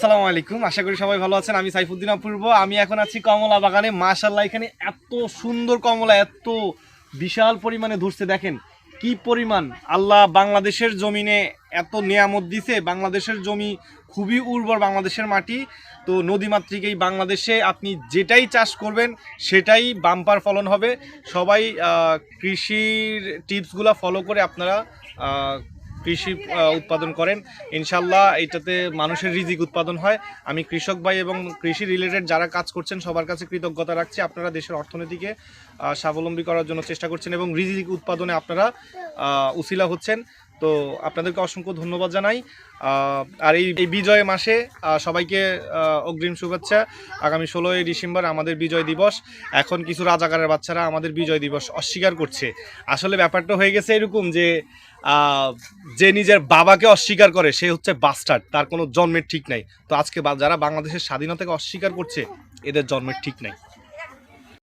আসসালামু আলাইকুম, আশা করি সবাই ভালো আছেন। আমি সাইফুদ্দিন অপূর্ব। আমি এখন আছি কমলা বাগানে। মাশাআল্লাহ, এখানে এত সুন্দর কমলা, এত বিশাল পরিমাণে ধরছে। দেখেন কি পরিমাণ আল্লাহ বাংলাদেশের জমিনে এত নিয়ামত দিছে। বাংলাদেশের জমি খুবই উর্বর, বাংলাদেশের মাটি। তো নদীমাতৃক এই বাংলাদেশে আপনি যেটাই চাষ করবেন সেটাই বাম্পার ফলন হবে। সবাই কৃষির টিপসগুলো ফলো করে আপনারা কৃষি উৎপাদন করেন। ইনশাল্লাহ এটাতে মানুষের রিজিক উৎপাদন হয়। আমি কৃষক ভাই এবং কৃষি রিলেটেড যারা কাজ করছেন সবার কাছে কৃতজ্ঞতা রাখছি। আপনারা দেশের অর্থনীতিকে স্বাবলম্বী করার জন্য চেষ্টা করছেন এবং রিজিক উৎপাদনে আপনারা উসিলা হচ্ছেন। তো আপনাদেরকে অসংখ্য ধন্যবাদ জানাই। আর এই বিজয় মাসে সবাইকে অগ্রিম শুভেচ্ছা। আগামী 16ই ডিসেম্বর আমাদের বিজয় দিবস। এখন কিছু রাজাকারের বাচ্চারা আমাদের বিজয় দিবস অস্বীকার করছে। আসলে ব্যাপারটা হয়ে গেছে এরকম যে যে নিজের বাবাকে অস্বীকার করে সে হচ্ছে বাস্টার্ড, তার কোনো জন্মের ঠিক নাই। তো আজকে যারা বাংলাদেশের স্বাধীনতাকে অস্বীকার করছে এদের জন্মের ঠিক নাই।